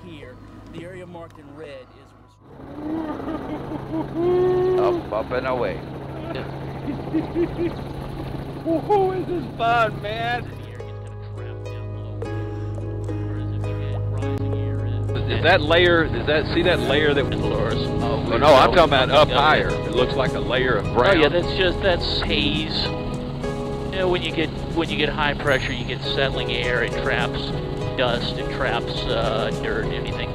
here. The area marked in red is up and away. Woohoo, this is fun, man. Is that layer, see that layer that was lures? Oh no, I'm talking about up higher. It looks like a layer of brown. Oh yeah, that's haze. You know, when you get high pressure, you get settling air. It traps dust, it traps dirt, anything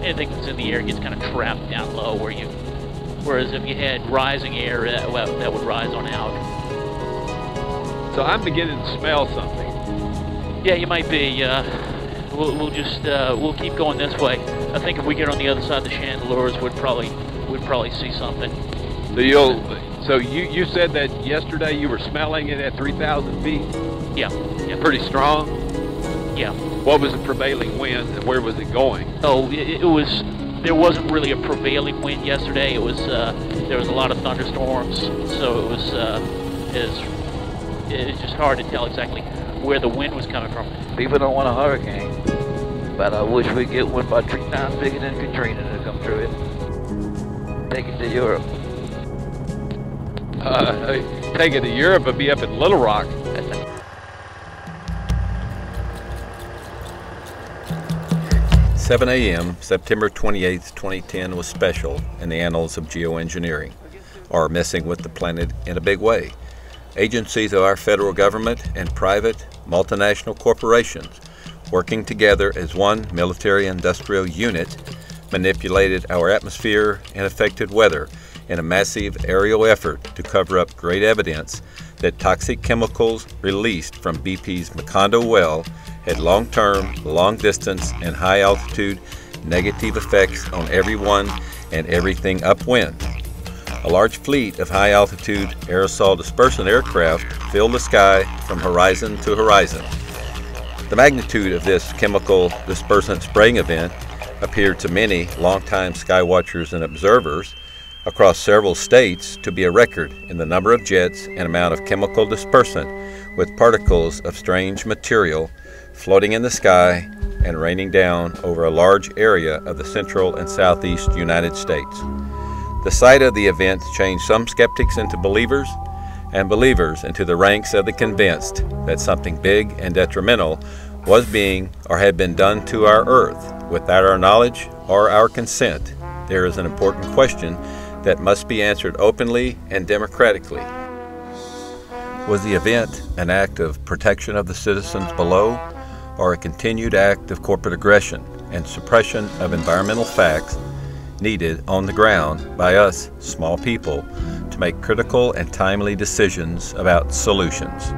that's in the air gets kind of trapped down low. Whereas if you had rising air, that would rise on out. So I'm beginning to smell something. Yeah, you might be. We'll keep going this way. I think if we get on the other side of the chandelures, we'd probably see something. So you said that yesterday you were smelling it at 3,000 feet? Yeah. Pretty strong? Yeah. What was the prevailing wind and where was it going? Oh, there wasn't really a prevailing wind yesterday. There was a lot of thunderstorms, so it was just hard to tell exactly where the wind was coming from. People don't want a hurricane, but I wish we'd get one about 3 times bigger than Katrina to come through it. Take it to Europe. Take it to Europe and be up in Little Rock. 7 a.m., September 28, 2010 was special in the annals of geoengineering, or messing with the planet in a big way. Agencies of our federal government and private multinational corporations working together as one military-industrial unit manipulated our atmosphere and affected weather in a massive aerial effort to cover up great evidence that toxic chemicals released from BP's Macondo well had long-term, long-distance, and high-altitude negative effects on everyone and everything upwind. A large fleet of high-altitude aerosol dispersant aircraft filled the sky from horizon to horizon. The magnitude of this chemical dispersant spraying event appeared to many longtime skywatchers and observers across several states to be a record in the number of jets and amount of chemical dispersant with particles of strange material floating in the sky and raining down over a large area of the central and southeast United States. The sight of the event changed some skeptics into believers and believers into the ranks of the convinced that something big and detrimental was being or had been done to our Earth without our knowledge or our consent. There is an important question that must be answered openly and democratically. Was the event an act of protection of the citizens below, or a continued act of corporate aggression and suppression of environmental facts needed on the ground by us small people to make critical and timely decisions about solutions?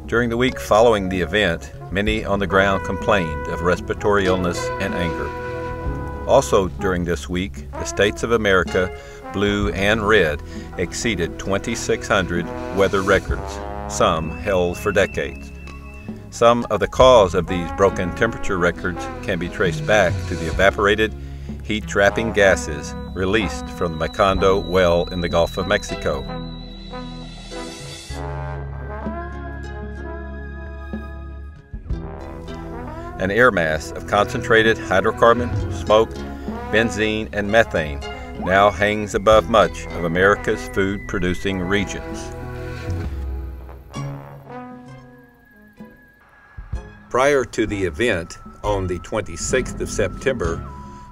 During the week following the event, many on the ground complained of respiratory illness and anger. Also during this week, the states of America, blue and red, exceeded 2,600 weather records, some held for decades. Some of the cause of these broken temperature records can be traced back to the evaporated, heat-trapping gases released from the Macondo well in the Gulf of Mexico. An air mass of concentrated hydrocarbon, smoke, benzene, and methane now hangs above much of America's food-producing regions. Prior to the event, on the 26th of September,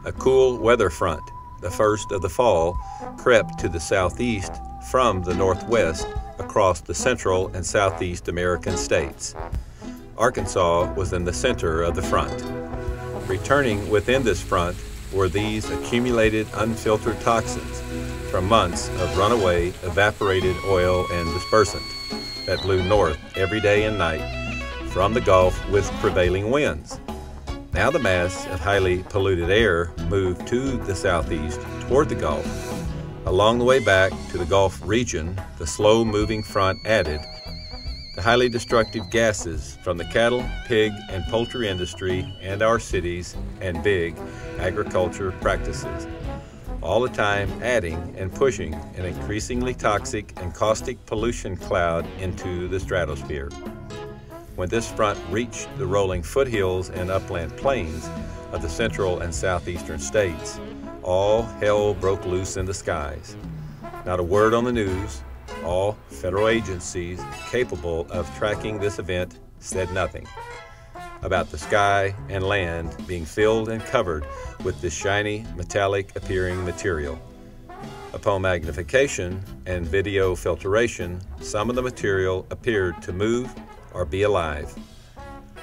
a cool weather front, the first of the fall, crept to the southeast from the northwest across the central and southeast American states. Arkansas was in the center of the front. Returning within this front were these accumulated unfiltered toxins from months of runaway evaporated oil and dispersant that blew north every day and night from the Gulf with prevailing winds. Now the mass of highly polluted air moved to the southeast toward the Gulf. Along the way back to the Gulf region, the slow-moving front added the highly destructive gases from the cattle, pig, and poultry industry and our cities and big agriculture practices. all the time adding and pushing an increasingly toxic and caustic pollution cloud into the stratosphere. When this front reached the rolling foothills and upland plains of the central and southeastern states, all hell broke loose in the skies. Not a word on the news. All federal agencies capable of tracking this event said nothing about the sky and land being filled and covered with this shiny, metallic appearing material. Upon magnification and video filtration, some of the material appeared to move or be alive.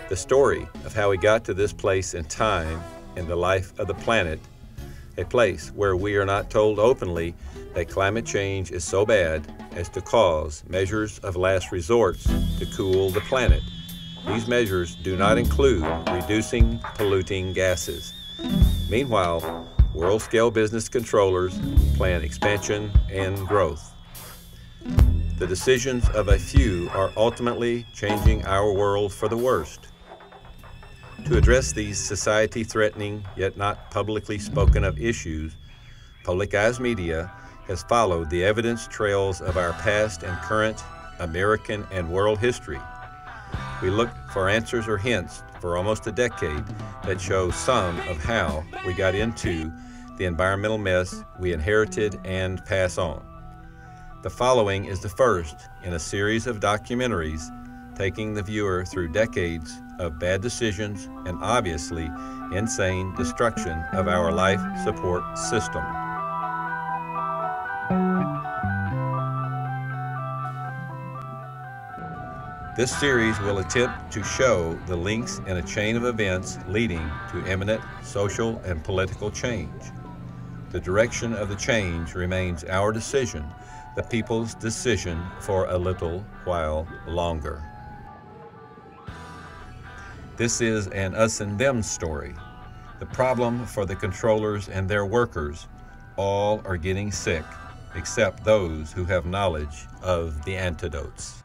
The story of how we got to this place in time in the life of the planet, a place where we are not told openly that climate change is so bad as to cause measures of last resorts to cool the planet. These measures do not include reducing polluting gases. Meanwhile, world-scale business controllers plan expansion and growth. The decisions of a few are ultimately changing our world for the worst. To address these society-threatening yet not publicly spoken of issues, publicized media has followed the evidence trails of our past and current American and world history. We looked for answers or hints for almost a decade that show some of how we got into the environmental mess we inherited and pass on. The following is the first in a series of documentaries taking the viewer through decades of bad decisions and obviously insane destruction of our life support system. This series will attempt to show the links in a chain of events leading to imminent social and political change. The direction of the change remains our decision, the people's decision for a little while longer. This is an us and them story. The problem for the controllers and their workers, all are getting sick, except those who have knowledge of the antidotes.